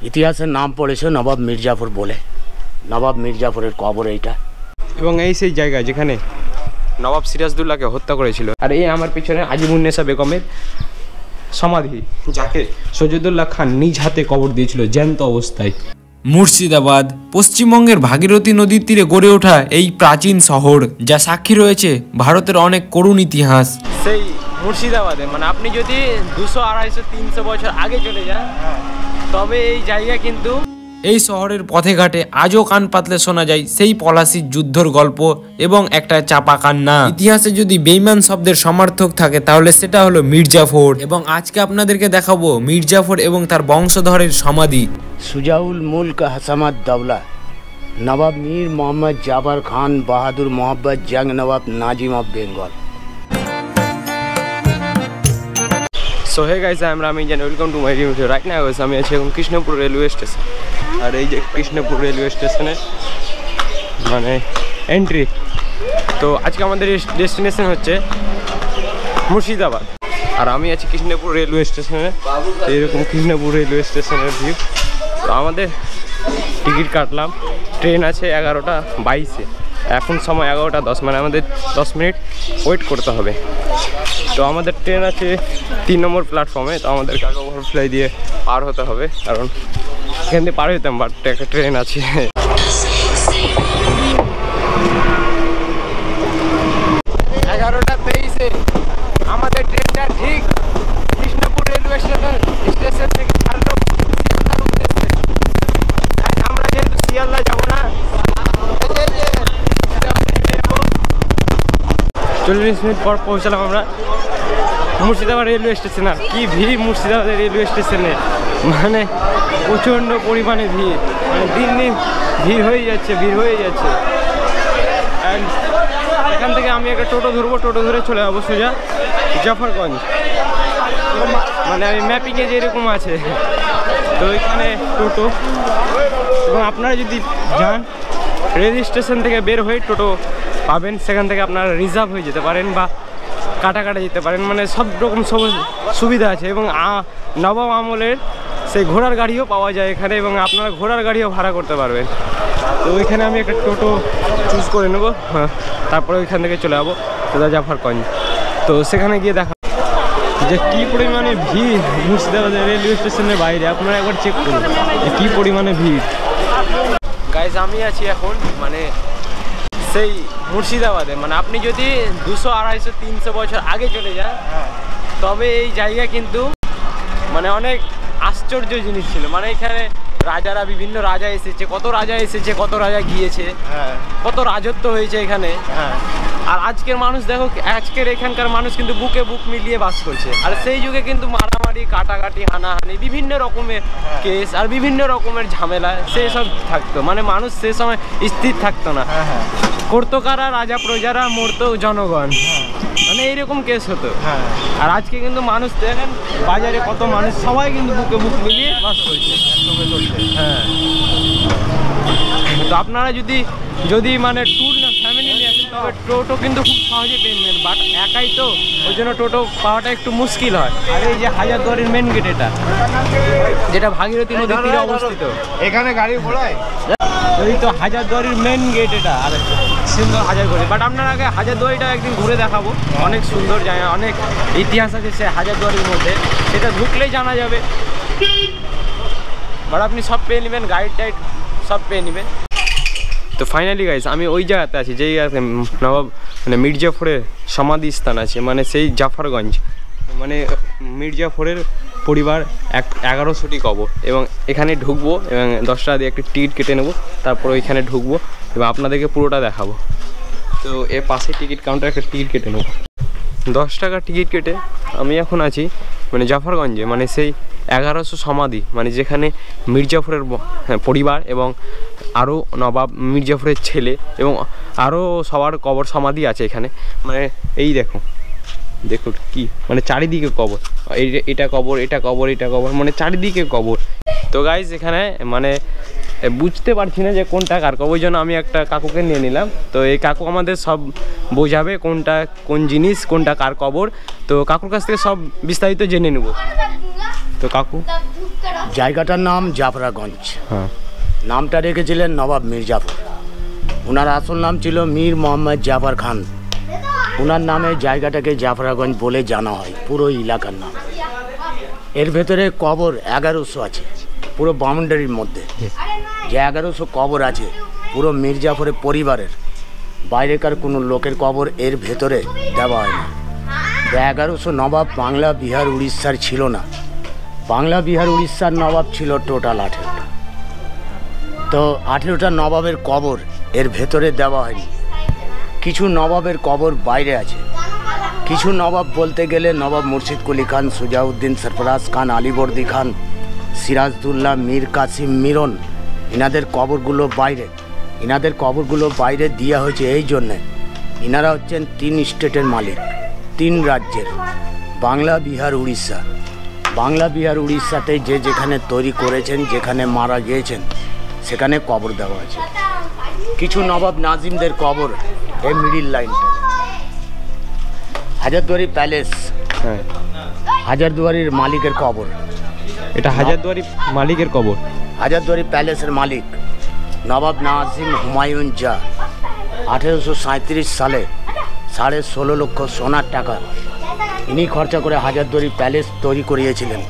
ইতিহাসের নাম পড়েছে নবাব মির্জাফর বলে। নবাব মির্জাফরের কবর এইটা, এবং এই সেই জায়গা যেখানে নবাব সিরাজদৌল্লাকে হত্যা করেছিল। আর এই আমার পিছনে আজিমুন্নেসা বেগমের সমাধি, যাকে সৈয়দুল্লাহ খান নিজ হাতে কবর দিয়েছিল জ্যান্ত অবস্থায়। মুর্শিদাবাদ পশ্চিমবঙ্গের ভাগীরথী নদীর তীরে গড়ে ওঠা এই প্রাচীন শহর, যা সাক্ষী রয়েছে ভারতের অনেক করুণ ইতিহাস। সেই মুর্শিদাবাদে মানে আপনি যদি 200, 250, 300 বছর আগে চলে যান, তবে এই জায়গা কিন্তু এই শহরের পথে ঘাটে আজও কান পাতলে শোনা যায় সেই পলাশির যুদ্ধর গল্প এবং একটা চাপা কান্না। ইতিহাসে যদি বেঈমান শব্দের সমার্থক থাকে তাহলে সেটা হলো মির্জাফর, এবং আজকে আপনাদেরকে দেখাবো মির্জাফর এবং তার বংশধরের সমাধি। Shujaul Mulk Hashamad Daula, Nawab Mir Mohammad Jafar Khan Bahadur Mohammad Jang Nawab Nazim of Bengal. So hey guys, I am Ramin Jan, welcome to my video. Right now guys আমি আছি এখন কৃষ্ণপুর রেলওয়ে স্টেশন। আর এই যে কৃষ্ণপুর রেলওয়ে স্টেশনে মানে এন্ট্রি। তো আজকে আমাদের ডেস্টিনেশন হচ্ছে মুর্শিদাবাদ, আর আমি আছি কৃষ্ণপুর রেলওয়ে স্টেশনে। এইরকম কৃষ্ণপুর রেলওয়ে স্টেশনের ভিউ। তো আমাদের টিকিট কাটলাম, ট্রেন আছে 11টা 22-এ, এখন সময় 11টা 10, মানে আমাদের 10 মিনিট ওয়েট করতে হবে। তো আমাদের ট্রেন আছে 3 নম্বর প্ল্যাটফর্মে, তো আমাদেরকে আগে ওভারফ্লাই দিয়ে পার হতে হবে, কারণ এখান দিয়ে পার হতাম, বাট একটা ট্রেন আছে। 11টা 23-এ আমাদের ট্রেনটা ঠিক কৃষ্ণপুর রেলওয়ে স্টেশন থেকে ছাড়লো শিয়ালদার উদ্দেশ্যে। আমরা যেহেতু শিয়ালদা যাবো না, 40 মিনিট পর পৌঁছালাম আমরা মুর্শিদাবাদ রেলওয়ে স্টেশন। আর কি ভিড় মুর্শিদাবাদ রেলওয়ে স্টেশনে, মানে প্রচণ্ড পরিমাণে ভিড়, মানে দিন দিন ভিড় হয়ে যাচ্ছে। অ্যান্ড এখান থেকে আমি একটা টোটো ধরবো, টোটো ধরে চলে যাবো সোজা জাফরগঞ্জ। মানে আমি ম্যাপিংয়ে যেরকম আছে, তো এখানে টোটো, এবং আপনারা যদি যান রেল স্টেশন থেকে বের হয়ে টোটো পাবেন, সেখান থেকে আপনারা রিজার্ভ হয়ে যেতে পারেন বা কাটা যেতে পারেন, মানে সব রকম সুবিধা আছে। এবং নবাব আমলের সেই ঘোড়ার গাড়িও পাওয়া যায় এখানে, এবং আপনারা ঘোড়ার গাড়িও ভাড়া করতে পারবেন। তো ওইখানে আমি একটা টোটো চুজ করে নেবো, তারপরে ওইখান থেকে চলে যাবো সোজা জাফরগঞ্জ। তো সেখানে গিয়ে দেখা যে কী পরিমাণে ভিড় মুর্শিদাবাদের রেলওয়ে স্টেশনের বাইরে, আপনারা একবার চেক করুন যে কী পরিমাণে ভিড়। গাইজ আমি আছি এখন মানে সেই মুর্শিদাবাদে, মানে আপনি যদি 200, 250, 300 বছর আগে চলে যান, তবে এই জায়গা কিন্তু মানে অনেক আশ্চর্য জিনিস ছিল। মানে এখানে রাজারা, বিভিন্ন রাজা এসেছে, কত রাজা গিয়েছে, কত রাজত্ব হয়েছে এখানে। আর আজকের মানুষ দেখো, আজকের এখানকার মানুষ কিন্তু বুকে বুক মিলিয়ে বাস করছে। আর সেই যুগে কিন্তু মারামারি, কাটাকাটি, হানাহানি, বিভিন্ন রকমের কেস আর বিভিন্ন রকমের ঝামেলা সেই সব থাকতো। মানে মানুষ সে সময় স্থির থাকতো না, করতো কারা, রাজা প্রজারা, মরতো জনগণ, মানে এইরকম কেস হতো। আর আজকে কিন্তু মানুষ দেখেন বাজারে কত মানুষ, সবাই কিন্তু বুকে বুক মিলিয়ে বাস করছে। তো আপনারা যদি মানে ট্যুর না ফ্যামিলি নিয়ে আসেন, তবে টোটো কিন্তু খুব সহজে পেয়ে নেবেন, বাট একাই তো ওই জন্য টোটো পাওয়াটা একটু মুশকিল হয়। আর এই যে হাজারদুয়ারির মেন গেট, যেটা ভাগীরথী নদীর তীরে অবস্থিত, এখানে গাড়ি ঘোড়ায় এই তো হাজারদুয়ারির মেন গেট এটা। আর সুন্দর হাজারদুয়ারি, বাট আপনার আগে হাজারদুয়ারিটা একদিন ঘুরে দেখাবো, অনেক সুন্দর জায়গা, অনেক ইতিহাস আছে সে হাজারদুয়ারির মধ্যে, সেটা ঢুকলেই জানা যাবে। বাট আপনি সব পেয়ে নেবেন, গাইড টাইড সব পেয়ে নেবেন। তো ফাইনালি গাইস আমি ওই জায়গাতে আছি যেই নবাব মানে মির্জাফরের সমাধি স্থান আছে, মানে সেই জাফরগঞ্জ, মানে মির্জাফরের পরিবার 1100টি কবর। এবং এখানে ঢুকবো এবং 10 টাকা দিয়ে একটি টিকিট কেটে নেবো, তারপর ওইখানে ঢুকবো এবং আপনাদেরকে পুরোটা দেখাবো। তো এর পাশে টিকিট কাউন্টারে একটা টিকিট কেটে নেবো, 10 টাকা টিকিট কেটে আমি এখন আছি মানে জাফরগঞ্জে, মানে সেই 1100 সমাধি, মানে যেখানে মির্জাফরের পরিবার এবং আরও নবাব মির্জাফরের ছেলে এবং আরও সবার কবর সমাধি আছে এখানে। মানে এই দেখুন কি মানে চারিদিকে কবর, এটা কবর, এটা কবর, এটা কবর, মানে চারিদিকে কবর। তো গাইজ এখানে মানে বুঝতে পারছি না যে কোনটা কার কবর, ওই জন্য আমি একটা কাকুকে নিয়ে নিলাম। তো এই কাকু আমাদের সব বোঝাবে কোনটা কোন জিনিস, কোনটা কার কবর। তো কাকুর কাছ থেকে সব বিস্তারিত জেনে নেব। তো কাকু জায়গাটার নাম জাফরাগঞ্জ। হ্যাঁ, নামটা রেখেছিলেন নবাব মির্জাফর। ওনার আসল নাম ছিল মীর মোহাম্মদ জাফর খান। ওনার নামে জায়গাটাকে জাফরাগঞ্জ বলে জানা হয়, পুরো এলাকার নাম। এর ভেতরে কবর 1100 আছে, পুরো বাউন্ডারির মধ্যে যে 1100 কবর আছে পুরো মির্জাফরের পরিবারের, বাইরেকার কোনো লোকের কবর এর ভেতরে দেওয়া হয় না। 1100 নবাব বাংলা বিহার উড়িষ্যার ছিল না, বাংলা বিহার উড়িষ্যার নবাব ছিল টোটাল 18টা। তো 18টা নবাবের কবর এর ভেতরে দেওয়া হয়নি। কিছু নবাবের কবর বাইরে আছে। কিছু নবাব বলতে গেলে নবাব মুর্শিদ কুলি খান, সুজাউদ্দিন সরফরাজ খান, আলীবর্দী খান, সিরাজদুল্লাহ, মীর কাসিম, মিরন, ইনাদের কবরগুলো বাইরে। ইনাদের কবরগুলো বাইরে দেওয়া হয়েছে এই জন্যে, ইনারা হচ্ছেন 3 স্টেটের মালিক, 3 রাজ্যের, বাংলা বিহার উড়িষ্যা। বাংলা বিহার উড়িষ্যাতে যে যেখানে তৈরি করেছেন, যেখানে মারা গিয়েছেন, সেখানে কবর দেওয়া আছে। কিছু নবাব নাজিমদের কবর এই মিডিল লাইনটা। হাজারদুয়ারি প্যালেস, হ্যাঁ, হাজারদুয়ারির মালিকের কবর। এটা হাজারদুয়ারি মালিকের কবর। হাজারদুয়ারি প্যালেসের মালিক নবাব নাজিম হুমায়ুন জা 1837 সালে 16.5 লক্ষ সোনার টাকা ইনি খরচা করে হাজারদুয়ারি প্যালেস তৈরি করিয়েছিলেন।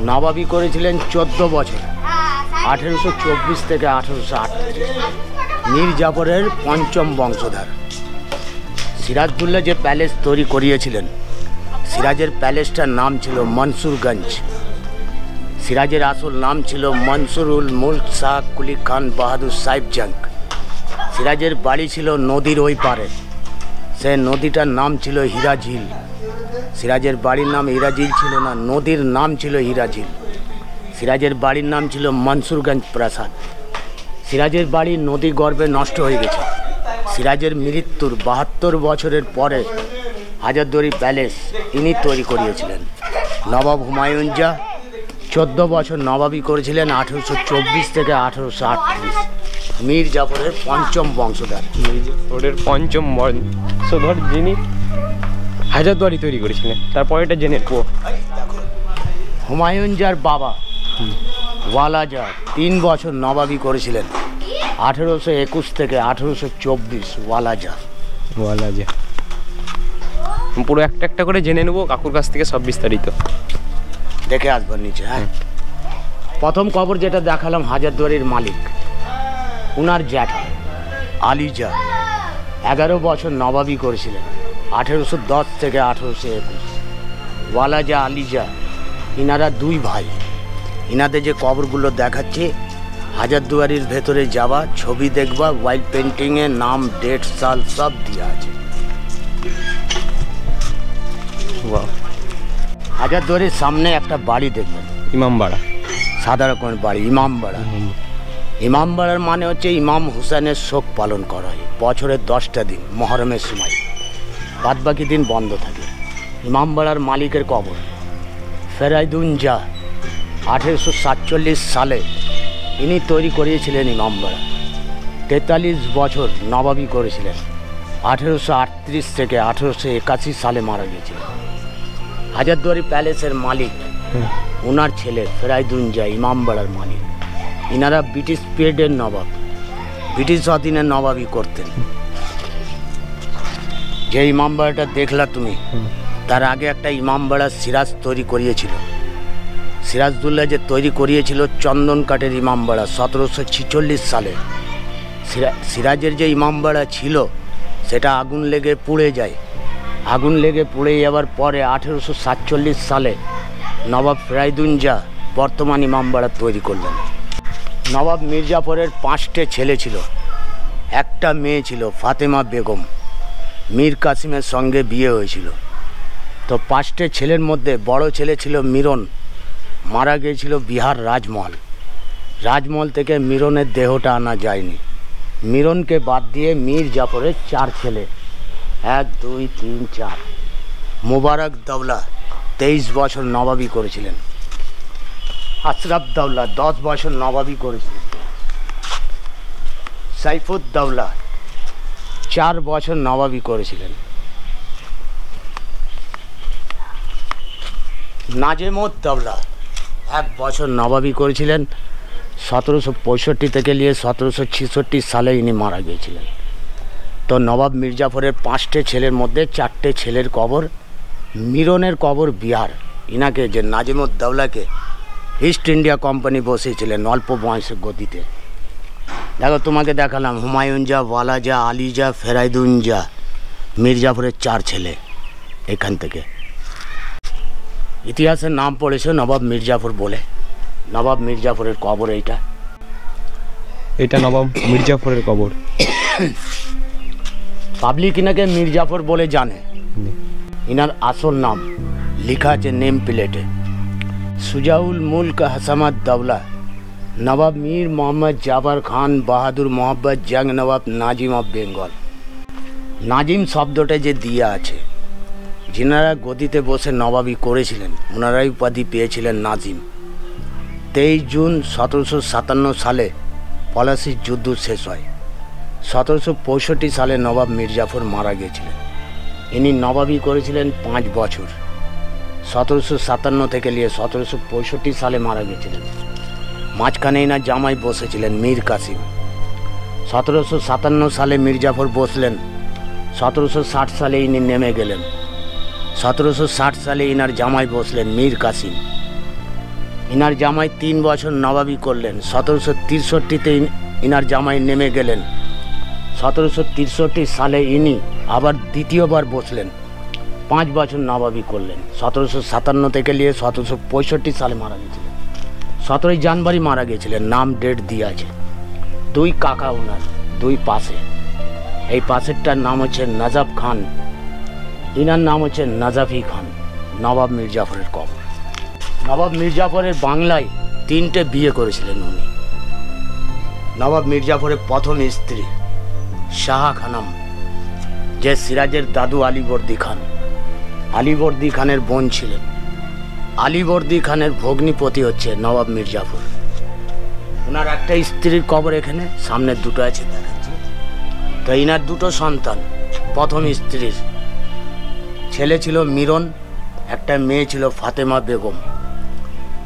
নবাবি করেছিলেন 14 বছর, 1824 থেকে 1838। মীর জাফরের 5ম বংশধর। সিরাজদুল্লাহ যে প্যালেস তৈরি করিয়েছিলেন, সিরাজের প্যালেসটার নাম ছিল মনসুরগঞ্জ। সিরাজের আসল নাম ছিল মনসুরুল মুলক শাহ কুলি খান বাহাদুর সাহেব জঙ্গ। সিরাজের বাড়ি ছিল নদীর ওই পারে, সে নদীটার নাম ছিল হীরাঝিল। সিরাজের বাড়ির নাম হীরাঝিল ছিল না, নদীর নাম ছিল হীরাঝিল। সিরাজের বাড়ির নাম ছিল মনসুরগঞ্জ প্রাসাদ। সিরাজের বাড়ি নদী গর্ভে নষ্ট হয়ে গেছে। সিরাজের মৃত্যুর 72 বছরের পরে হাজারদুয়ারি প্যালেস ইনি তৈরি করিয়েছিলেন। নবাব হুমায়ুন জা 14 বছর নবাবি করেছিলেন, 1824 থেকে 1838। মীর জাফরের 5ম বংশধর। মির্জাফরের 5ম বংশধর যিনি হাজারদুয়ারি তৈরি করেছিলেন। তারপর এটা জেনে নেব। হুমায়ুন জার বাবা ওয়ালাজা 3 বছর নবাবি করেছিলেন, 1821 থেকে 1824। ওয়ালাজা পুরো একটা একটা করে জেনে নেবো কাকুর কাছ থেকে সব বিস্তারিত। দেখে আসবার নিচে। হ্যাঁ, প্রথম কবর যেটা দেখালাম হাজারদুয়ারির মালিক, উনার জ্যাঠা আলিজা 11 বছর নবাবি করেছিলেন, 1810 থেকে 1821। ওয়ালাজা আলিজা ইনারা 2 ভাই। ইনাদের যে কবরগুলো দেখাচ্ছে, হাজারদুয়ারির ভেতরে যাওয়া, ছবি দেখবা, ওয়াইল পেন্টিংয়ে নাম, ডেট, সাল সব দেওয়া আছে। হাজারদুয়ারির সামনে একটা বাড়ি দেখবেন, ইমামবাড়া, সাদা রকমের বাড়ি, ইমামবাড়া। ইমামবাড়ার মানে হচ্ছে ইমাম হুসেনের শোক পালন করা হয় বছরের 10টা দিন মহরমের সময়, বাদবাকি দিন বন্ধ থাকে। ইমামবাড়ার মালিকের কবর ফেরাইদুন জা 1847 সালে ইনি তৈরি করিয়েছিলেন ইমামবাড়া। 43 বছর নবাবি করেছিলেন, 1838 থেকে 1881 সালে মারা গিয়েছিলেন। হাজারদুয়ারি প্যালেসের মালিক ওনার ছেলে ফেরাইদুন জা ইমামবাড়ার মালিক। ইনারা ব্রিটিশ পিরিয়ডের নবাব, ব্রিটিশ অধীনে নবাবি করতেন। যে ইমামবাড়াটা দেখলা তুমি, তার আগে একটা ইমামবাড়া সিরাজ তৈরি করিয়েছিল। সিরাজদুল্লাহ যে তৈরি করিয়েছিল চন্দন কাঠের ইমামবাড়া 1746 সালে। সিরাজের যে ইমামবাড়া ছিল সেটা আগুন লেগে পুড়ে যায়। আগুন লেগে পুড়ে যাওয়ার পরে 1847 সালে নবাব ফেরাইদুন জা বর্তমান ইমামবাড়া তৈরি করলেন। নবাব মির্জাফরের 5টে ছেলে ছিল, একটা মেয়ে ছিল ফাতেমা বেগম। মীর কাসিমের সঙ্গে বিয়ে হয়েছিল। তো 5টে ছেলের মধ্যে বড় ছেলে ছিল মিরন, মারা গিয়েছিল বিহার রাজমহল। রাজমহল থেকে মিরনের দেহটা আনা যায়নি। মিরনকে বাদ দিয়ে মীর জাফরের 4 ছেলে, 1, 2, 3, 4। মুবারক দৌলা 23 বছর নবাবি করেছিলেন। আশরাফ দৌলা 10 বছর নবাবি করেছিলেন। সাইফুদ্দৌলা 4 বছর নবাবি করেছিলেন। নাজেমুদ্দৌলা 1 বছর নবাবি করেছিলেন। 1765 থেকে নিয়ে 1766 সালে ইনি মারা গিয়েছিলেন। তো নবাব মির্জাফরের 5টে ছেলের মধ্যে 4টে ছেলের কবর, মিরনের কবর বিহার। ইনাকে যে নাজিমুদ্দৌলাকে ইস্ট ইন্ডিয়া কোম্পানি বসিয়েছিলেন অল্প বয়সের গতিতে। দেখো তোমাকে দেখালাম হুমায়ুন জা, ওয়ালাজা, আলিজা, ফেরাইদুন জা, মির্জাফরের 4 ছেলে। এখান থেকে ইতিহাসের নাম পড়েছে নবাব মির্জাফর বলে। নবাব মির্জাফরের কবর এইটা। এটা নবাব মির্জাফরের কবর। পাবলিক ইনাকে মির্জাফর বলে জানে। ইনার আসল নাম লেখা আছে নেম প্লেটে, সুজাউল মুল্ক হাসামাদ দৌলা নবাব মীর মোহাম্মদ জাফর খান বাহাদুর মোহাম্মদ জং নবাব নাজিম অফ বেঙ্গল। নাজিম শব্দটা যে দিয়ে আছে, যিনারা গদিতে বসে নবাবি করেছিলেন ওনারাই উপাধি পেয়েছিলেন নাজিম। 23 জুন 1757 সালে পলাশির যুদ্ধ শেষ হয়। 1765 সালে নবাব মির্জাফর মারা গিয়েছিলেন। ইনি নবাবি করেছিলেন 5 বছর। 1757 থেকে নিয়ে 1765 সালে মারা গিয়েছিলেন। মাঝখানে ইনার জামাই বসেছিলেন মীর কাসিম। 1757 সালে মির্জাফর বসলেন। 1760 সালে ইনি নেমে গেলেন। 1760 সালে ইনার জামাই বসলেন মীর কাসিম। ইনার জামাই 3 বছর নবাবি করলেন। 1763-তে ইনার জামাই নেমে গেলেন। 1763 সালে ইনি আবার দ্বিতীয়বার বসলেন, 5 বছর নবাবি করলেন। 1757 থেকে নিয়ে 1765 সালে মারা গেছিলেন। 17 জানুয়ারি মারা গেছিলেন। নাম ডেট দিয়ে আছে। 2 কাকা ওনার, 2 পাশে। এই পাশেরটার নাম হচ্ছে নজফ খান, ইনার নাম হচ্ছে নজফি খান। নবাব মির্জাফরের কবর। নবাব মির্জাফরের বাংলায় 3টে বিয়ে করেছিলেন উনি। নবাব মির্জাফরের প্রথম স্ত্রী শাহ খানম, যে সিরাজের দাদু আলীবর্দী খান, আলীবর্দী খানের বোন ছিলেন। আলীবর্দী খানের ভগ্নিপতি হচ্ছে নবাব মির্জাফর। ওনার একটা স্ত্রীর কবর এখানে, সামনে 2টো আছে দেখাচ্ছি। তো ইনার 2টো সন্তান। প্রথম স্ত্রীর ছেলে ছিল মিরন, একটা মেয়ে ছিল ফাতেমা বেগম।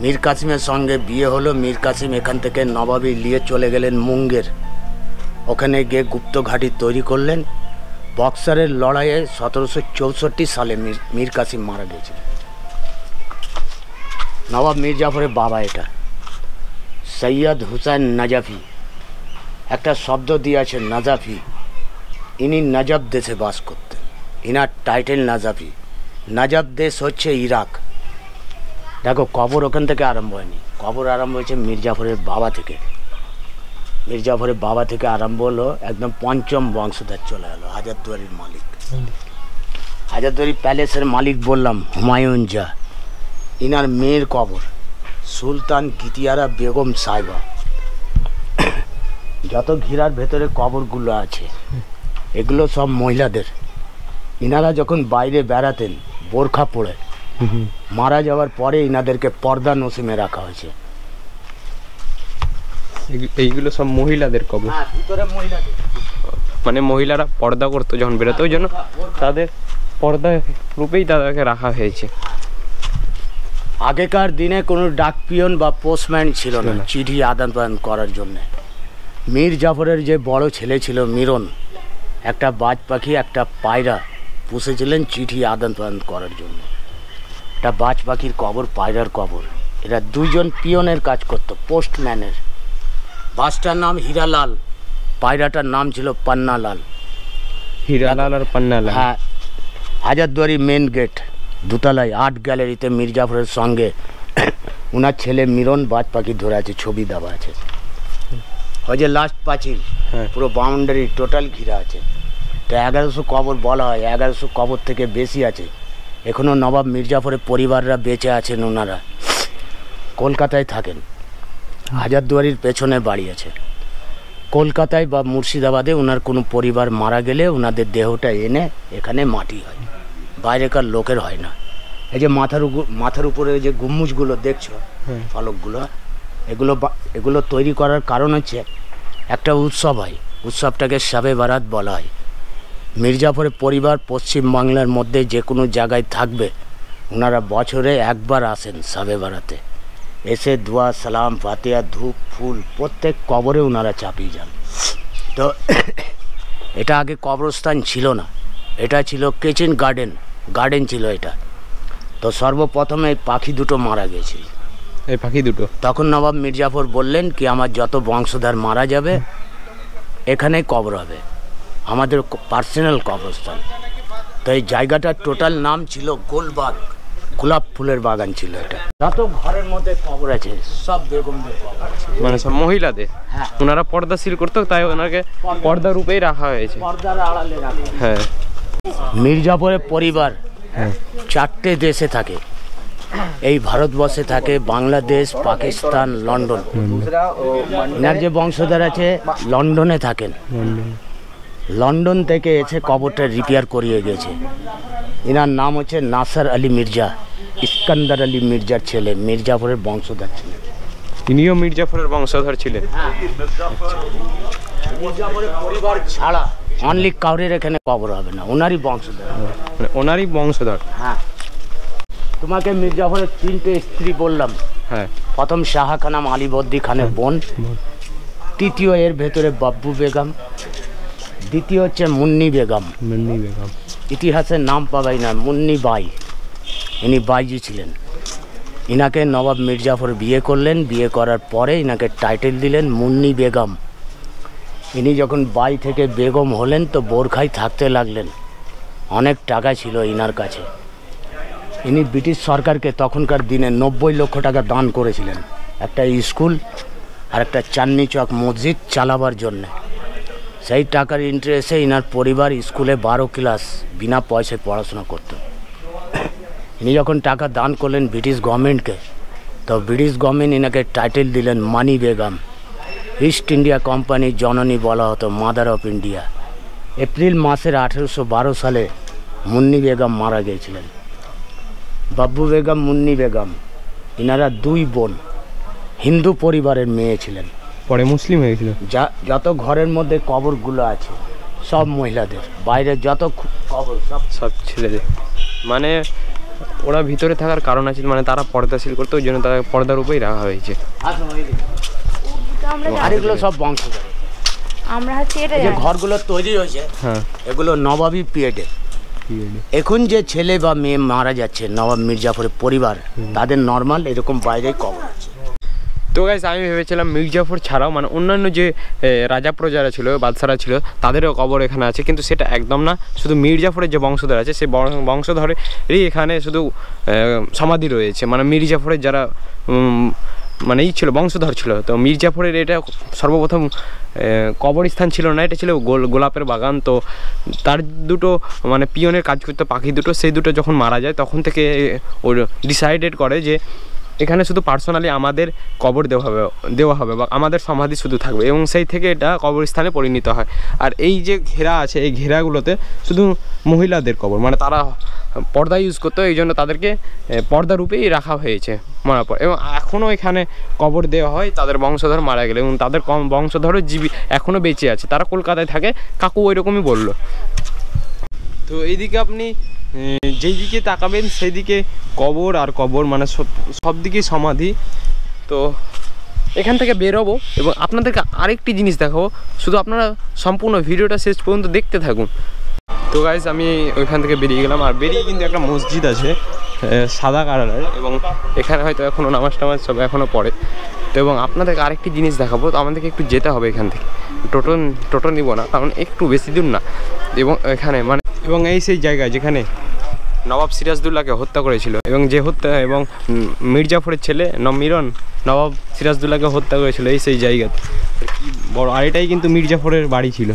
মীর কাসিমের সঙ্গে বিয়ে হলো। মীর কাসিম এখান থেকে নবাবি নিয়ে চলে গেলেন মুঙ্গের। ওখানে গিয়ে গুপ্ত ঘাঁটি তৈরি করলেন। বক্সারের লড়াইয়ে 1764 সালে মীর কাসিম মারা গিয়েছিলেন। নবাব মির্জাফরের বাবা এটা সৈয়দ হুসাইন নজফি। একটা শব্দ দিয়ে আছে নজফি। ইনি নজফ দেশে বাস করতেন। Inner title নজফি। নজফ দেশ হচ্ছে ইরাক। দেখো কবর ওখান থেকে আরম্ভ হয়নি, কবর আরম্ভ হয়েছে মির্জাফরের বাবা থেকে। মির্জাফরের বাবা থেকে আরম্ভ হলো, একদম 5ম বংশধর চলে গেল। হাজারদুয়ারির মালিক, হাজারদুয়ারি প্যালেসের মালিক বললাম হুমায়ুন জা। ইনার মেয়ের কবর সুলতান গিতিয়ারা বেগম সাহেবা। যত ঘিরার ভেতরে কবরগুলো আছে এগুলো সব মহিলাদের। ইনারা যখন বাইরে বেড়াতেন বোরখা পরে, মারা যাওয়ার পরে ইনাদেরকে পর্দা নসিমে রাখা হয়েছে। এইগুলো সব মহিলাদের কবর। ভিতরে মহিলাদের, মানে মহিলারা পর্দা করতো যখন বেরোতো, ওই জন্য তাদের পর্দা রূপেই তাদেরকে রাখা হয়েছে। আগেকার দিনে কোনো ডাকপিয়ন বা পোস্টম্যান ছিল না চিঠি আদান প্রদান করার জন্যে। মীর জাফরের যে বড় ছেলে ছিল মিরন, একটা বাজ পাখি একটা পায়রা পুষেছিলেন চিঠি আদান প্রদান করার জন্য। একটা বাজ পাখির কবর, পায়রার কবর। এরা 2 জন পিয়নের কাজ করতো, পোস্টম্যানের। বাসটার নাম হীরালাল, পায়রাটার নাম ছিল পান্নালাল। হীরালাল আর পান্নালাল। হ্যাঁ, হাজারদুয়ারি মেন গেট 2তলায় 8 গ্যালারিতে মীর জাফরের সঙ্গে ওনার ছেলে মিরন বাজ পাখি ধরে আছে, ছবি দেওয়া আছে। ওই যে লাস্ট পাঁচিল, পুরো বাউন্ডারি টোটাল ঘিরা আছে। তো 1100 কবর বলা হয়, 1100 কবর থেকে বেশি আছে। এখনও নবাব মির্জাফরের পরিবাররা বেঁচে আছেন। ওনারা কলকাতায় থাকেন। হাজারদুয়ারির পেছনে বাড়ি আছে। কলকাতায় বা মুর্শিদাবাদে ওনার কোনো পরিবার মারা গেলে ওনাদের দেহটা এনে এখানে মাটি হয়, বাইরেকার লোকের হয় না। এই যে মাথার উপরে যে গুম্বুজগুলো দেখছো, ফলকগুলো, এগুলো তৈরি করার কারণ হচ্ছে একটা উৎসব হয়, উৎসবটাকে শবে বারাত বলা হয়। মির্জাফরের পরিবার পশ্চিমবাংলার মধ্যে যে কোনো জায়গায় থাকবে, ওনারা বছরে একবার আসেন শবে বারাতে, এসে দোয়া সালাম ফাতিহা ধূপ ফুল প্রত্যেক কবরে ওনারা চাপিয়ে যান। তো এটা আগে কবরস্থান ছিল না, এটা ছিল কিচেন গার্ডেন ছিল এটা। তো সর্বপ্রথমে এই পাখি দুটো মারা গেছে, এই পাখি দুটো। তখন নবাব মির্জাফর বললেন কি আমার যত বংশধর মারা যাবে এখানেই কবর হবে, আমাদের পার্সোনাল কবরস্থান। তো এই জায়গাটার টোটাল নাম ছিল গোলবাগ, গোলাপ ফুলের বাগান ছিল এটা। যত ঘরের মধ্যে কবর আছে সব বেগমদের কবর আছে, মানে সব মহিলাদের। হ্যাঁ। ওনারা পর্দাশীল করতো, তাই ওনাকে পর্দা রূপেই রাখা হয়েছে। পর্দার আড়ালে রাখা। হ্যাঁ। মির্জাফরের পরিবার হ্যাঁ। 4টে দেশে থাকে, এই ভারতবর্ষে থাকে, বাংলাদেশ, পাকিস্তান, লন্ডন। এনার যে বংশধর আছে লন্ডনে থাকেন, লন্ডন থেকে এসে কবরটা রিপেয়ার করিয়ে গেছে। এনার নাম হচ্ছে নাসার আলী মির্জা, ইস্কান্দার আলী মির্জার ছেলে, মির্জাফরের বংশধর ছিলেন। ইনিও মির্জাফরের বংশধর ছিলেন। মির্জাফরের পরিবার ছাড়া অনলি কাউরের এখানে কবর হবে না, ওনারই বংশধর। মানে ওনারই বংশধর। হ্যাঁ। তোমাকে মির্জাফরের 3টে স্ত্রী বললাম। হ্যাঁ। প্রথম শাহ খানাম আলীবর্দী খানের বোন, তৃতীয় এর ভেতরে বাব্বু বেগম, দ্বিতীয় হচ্ছে মুন্নি বেগম। ইতিহাসের নাম পাবাই না, মুন্নি বাই, ইনি বাইজি ছিলেন। ইনাকে নবাব মির্জাফর বিয়ে করলেন, বিয়ে করার পরে ইনাকে টাইটেল দিলেন মুন্নি বেগম। ইনি যখন বাই থেকে বেগম হলেন তো বোরখায় থাকতে লাগলেন, অনেক টাকা ছিল ইনার কাছে। ইনি ব্রিটিশ সরকারকে তখনকার দিনে 90 লক্ষ টাকা দান করেছিলেন, একটা স্কুল আর একটা চাঁদনি চক মসজিদ চালাবার জন্যে। সেই টাকার ইন্টারেস্টে ইনার পরিবার স্কুলে 12 ক্লাস বিনা পয়সায় পড়াশোনা করত। ইনি যখন টাকা দান করলেন ব্রিটিশ গভর্নমেন্টকে, তো ব্রিটিশ গভর্নমেন্ট ইনাকে টাইটেল দিলেন মানি বেগম। ইস্ট ইন্ডিয়া কোম্পানির জননী বলা হতো, মাদার অফ ইন্ডিয়া। এপ্রিল মাসের 1812 সালে মুন্নি বেগম মারা গিয়েছিলেন। বাব্বু বেগম, মুন্নি বেগম, ইনারা 2 বোন, হিন্দু পরিবারের মেয়ে ছিলেন। পরে মুসলিম হয়েছিল। যত ঘরের মধ্যে কবরগুলো আছে সব মহিলাদের, বাইরে যত কবর সব ছেলেদের। মানে ওরা ভিতরে থাকার কারণ আছে, মানে তারা পর্দাশীল করতো, ওই জন্য তারা পর্দার উপরেই রাখা হয়েছে। আর এগুলো সব বংশধর। আমরা হচ্ছে এটা যে ঘরগুলো তৈরি হয়েছে, হ্যাঁ, এগুলো নবাবী পিরিয়ডে। এখন যে ছেলে বা মেয়ে মারা যাচ্ছে নবাব মির্জাফরের পরিবার, তাদের নর্মাল এরকম বাইরে কবর আছে। তো গাইস আমি ভেবেছিলাম মির্জাফর ছাড়াও মানে অন্যান্য যে রাজা প্রজারা ছিল, বাদশারা ছিল, তাদেরও কবর এখানে আছে, কিন্তু সেটা একদম না। শুধু মির্জাফরের যে বংশধর আছে সেই বংশধরেরই এখানে শুধু সমাধি রয়েছে। মানে মির্জাফরের যারা মানে ছিল বংশধর ছিল, তো মির্জাফরের এটা সর্বপ্রথম কবরস্থান ছিল না, এটা ছিল গোলাপের বাগান। তো তার দুটো মানে পিয়নের কাজ করতো পাখি দুটো, সেই দুটো যখন মারা যায় তখন থেকে ওর ডিসাইডেড করে যে এখানে শুধু পার্সোনালি আমাদের কবর দেওয়া হবে বা আমাদের সমাধি শুধু থাকবে, এবং সেই থেকে এটা কবরস্থানে পরিণত হয়। আর এই যে ঘেরা আছে, এই ঘেরাগুলোতে শুধু মহিলাদের কবর, মানে তারা পর্দা ইউজ করতো, এই জন্য তাদেরকে পর্দা রূপেই রাখা হয়েছে মারার পর। এবং এখনও এখানে কবর দেওয়া হয় তাদের বংশধর মারা গেলে, এবং তাদের বংশধরও এখনও বেঁচে আছে। তারা কলকাতায় থাকে, কাকু ওই রকমই বললো। তো এইদিকে আপনি যেই দিকে তাকাবেন সেই দিকে কবর আর কবর, মানে সব দিকেই সমাধি। তো এখান থেকে বেরোবো এবং আপনাদেরকে আরেকটি জিনিস দেখাবো, শুধু আপনারা সম্পূর্ণ ভিডিওটা শেষ পর্যন্ত দেখতে থাকুন। তো গাইস আমি ওইখান থেকে বেরিয়ে গেলাম, আর বেরিয়ে কিন্তু একটা মসজিদ আছে সাদা কালারের, এবং এখানে হয়তো এখনও নামাজ টামাজ সব এখনও পড়ে। তো এবং আপনাদেরকে আরেকটি জিনিস দেখাবো, তো আমাদেরকে একটু যেতে হবে এখান থেকে, টোটো নিব না কারণ একটু বেশি দূর না। এবং এখানে মানে এবং এই সেই জায়গা যেখানে নবাব সিরাজদৌল্লাকে হত্যা করেছিল, এবং যে হত্যা এবং মির্জাফরের ছেলে মিরন নবাব সিরাজদৌল্লাকে হত্যা করেছিল, এই সেই জায়গাতে কি বড়। আর এটাই কিন্তু মির্জাফরের বাড়ি ছিল,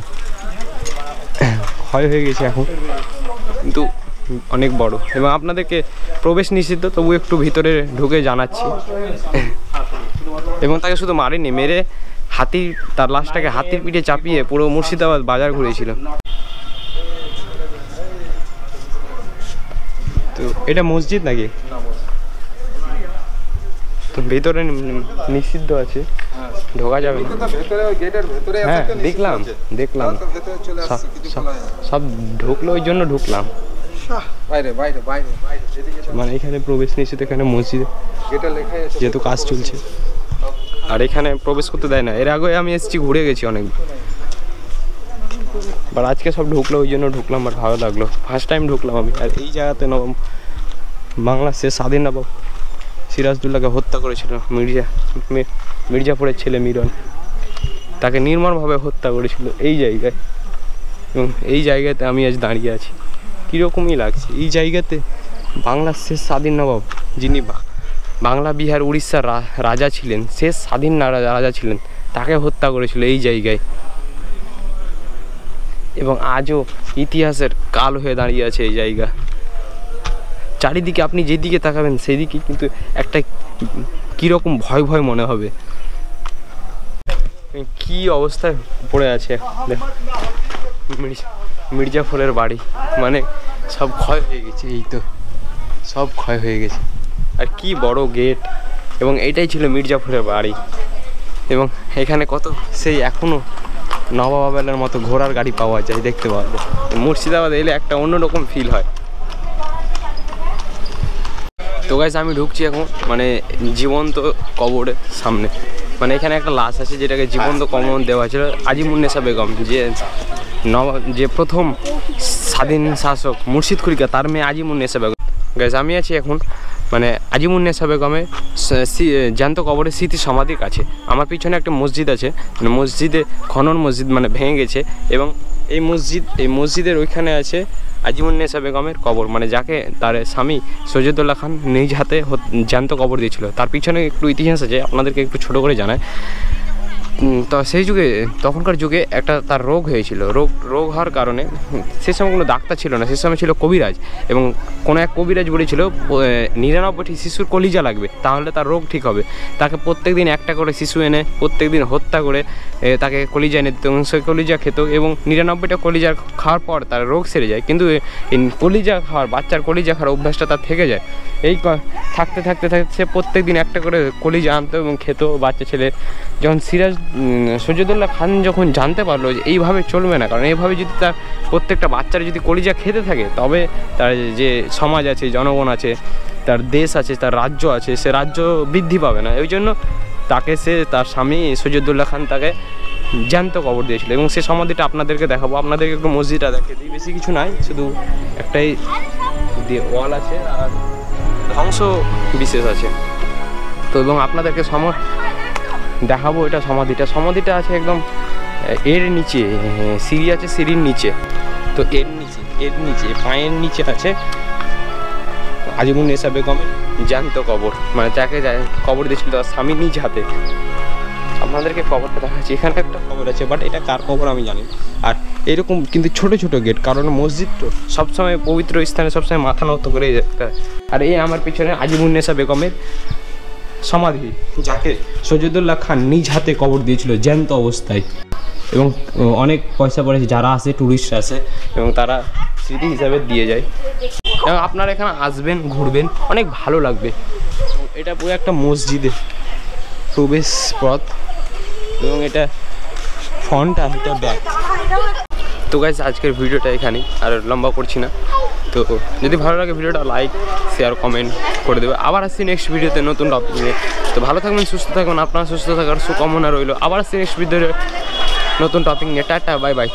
ক্ষয় হয়ে গেছে এখন, কিন্তু অনেক বড়। এবং আপনাদেরকে প্রবেশ নিষিদ্ধ, তবু একটু ভিতরে ঢুকে জানাচ্ছি। এবং তাকে শুধু মারেনি, মেরে তার লাশটাকে হাতির পিঠে চাপিয়ে পুরো মুর্শিদাবাদ বাজার ঘুরেছিল। তো এটা মসজিদ নাকি? তো ভেতরে নিষিদ্ধ আছে, ঢোকা যাবে না। হ্যাঁ দেখলাম সব ঢুকলো, ওই জন্য ঢুকলাম। মানে এখানে প্রবেশ নিষেধ, এখানে মসজিদে যেহেতু কাজ চলছে, আর এখানে প্রবেশ করতে দেয় না। এর আগে আমি এসেছি, ঘুরে গেছি অনেক, বাট আজকে সব ঢুকলো, ওই জন্য ঢুকলাম, আর ভালো লাগলো, ফার্স্ট টাইম ঢুকলাম আমি। আর এই জায়গাতে বাংলার শেষ স্বাধীন নবাব সিরাজদৌল্লাকে হত্যা করেছিল মির্জাপুরের ছেলে মিরন, তাকে নির্মমভাবে হত্যা করেছিল এই জায়গায়। এবং এই জায়গাতে আমি আজ দাঁড়িয়ে আছি, কীরকমই লাগছে। এই জায়গাতে বাংলার শেষ স্বাধীন নবাব, যিনি বাংলা, বিহার, উড়িষ্যার রাজা ছিলেন, শেষ স্বাধীন রাজা ছিলেন, তাকে হত্যা করেছিল এই জায়গায়। এবং আজও ইতিহাসের কাল হয়ে দাঁড়িয়ে আছে এই জায়গা। চারিদিকে আপনি যেদিকে তাকাবেন সেদিকে কিন্তু একটা কীরকম ভয় ভয় মনে হবে। কি অবস্থায় পড়ে আছে মির্জাফরের বাড়ি, মানে সব ক্ষয় হয়ে গেছে, এই তো সব ক্ষয় হয়ে গেছে। আর কি বড় গেট, এবং এইটাই ছিল মির্জাফরের বাড়ি। এবং এখানে কত সেই এখনও নবাবের মতো ঘোড়ার গাড়ি পাওয়া যায়, দেখতে পাওয়া যায়। মুর্শিদাবাদ এলে একটা অন্যরকম ফিল হয়। তো গাইস আমি ঢুকছি এখন মানে জীবন্ত কবরের সামনে। মানে এখানে একটা লাশ আছে যেটাকে জীবন্ত কবর দেওয়া হয়েছিল আজিমুন্নেসা বেগম, যে প্রথম স্বাধীন শাসক মুর্শিদ কুলিকা, তার মেয়ে আজিমুন্নেসা বেগম। গাইস আমি আছি এখন মানে আজিমুন্নেসা বেগমের জ্যান্ত কবরের স্মৃতি সমাধির কাছে। আমার পিছনে একটা মসজিদ আছে, মানে মসজিদে খনন মসজিদ, মানে ভেঙে গেছে। এবং এই মসজিদের ওইখানে আছে আজিমুন্নেসা বেগমের কবর, মানে যাকে তার স্বামী সৈয়দুল্লাহ খান নিজ হাতে জ্যান্ত কবর দিয়েছিল। তার পিছনে একটু ইতিহাস আছে, আপনাদেরকে একটু ছোটো করে জানায়। তো সেই যুগে, তখনকার যুগে একটা তার রোগ হয়েছিল, রোগ হওয়ার কারণে সে সময় কোনো ডাক্তার ছিল না, সে সময় ছিল কবিরাজ। এবং কোনো এক কবিরাজ বলেছিল 99টি শিশুর কলিজা লাগবে, তাহলে তার রোগ ঠিক হবে। তাকে প্রত্যেক দিন একটা করে শিশু এনে প্রত্যেক দিন হত্যা করে তাকে কলিজা এনে দিত, এবং সেই কলিজা খেত, এবং 99টা কলিজা খাওয়ার পর তার রোগ সেরে যায়। কিন্তু কলিজা খাওয়ার, বাচ্চার কলিজা খাওয়ার অভ্যাসটা তার থেকে যায়। এই থাকতে থাকতে সে প্রত্যেক দিন একটা করে কলিজা আনতো এবং খেত বাচ্চা ছেলে। যখন সৈয়দুল্লাহ খান যখন জানতে পারলো যে এইভাবে চলবে না, কারণ এইভাবে যদি তার প্রত্যেকটা বাচ্চারা যদি কলিজা খেতে থাকে, তবে তার যে সমাজ আছে, জনগণ আছে, তার দেশ আছে, তার রাজ্য আছে, সে রাজ্য বৃদ্ধি পাবে না। ওই জন্য তাকে তার স্বামী সৈয়দুল্লাহ খান তাকে জ্যান্ত কবর দিয়েছিল। এবং সে সমাধিটা আপনাদেরকে দেখাবো, আপনাদেরকে একটু মসজিদটা দেখিয়ে দিই। বেশি কিছু নাই, শুধু একটাই ওয়াল আছে আর ধ্বংস বিশেষ আছে। তো এবং আপনাদেরকে দেখাবো এটা সমাধিটা আছে একদম এর নিচে, সিঁড়ি আছে, সিঁড়ির নিচে। তো এর নিচে পায়ের নিচে আছে আজিমুন্নেসা বেগমের জ্যান্ত কবর, মানে যাকে কবর দিয়েছিল তার স্বামী নিজ হাতে। আপনাদেরকে কবরটা দেখাচ্ছি, এখানে একটা কবর আছে, বাট এটা কার কবর আমি জানি। আর এরকম কিন্তু ছোট ছোট গেট, কারণ মসজিদ তো সবসময় পবিত্র স্থানে সবসময় মাথা নত করে যেতে হয়। আর এই আমার পিছনে আজিমুন্নেসা বেগমের সমাধি, যাকে সৈয়দুল্লাহ খান নিজ হাতে কবর দিয়েছিল জ্যান্ত অবস্থায়। এবং অনেক পয়সা পড়েছে, যারা আসে ট্যুরিস্ট আসে এবং তারা স্মৃতি হিসাবে দিয়ে যায়। এবং আপনারা এখানে আসবেন, ঘুরবেন, অনেক ভালো লাগবে। এটা পুরো একটা মসজিদের প্রবেশ পথ, এবং এটা ফ্রন্ট আর এটা ব্যাক। তো গাইস আজকের ভিডিওটা এখানেই, আর লম্বা করছি না। তো যদি ভালো লাগে ভিডিওটা লাইক, শেয়ার, কমেন্ট করে দেবে। আবার আসছি নেক্সট ভিডিওতে নতুন টপিক নিয়ে। তো ভালো থাকবেন, সুস্থ থাকবেন, আপনার সুস্থ থাকার শুভকামনা রইল। আবার আসছি নেক্সট ভিডিওতে নতুন টপিক নিয়ে। Tata, bye bye.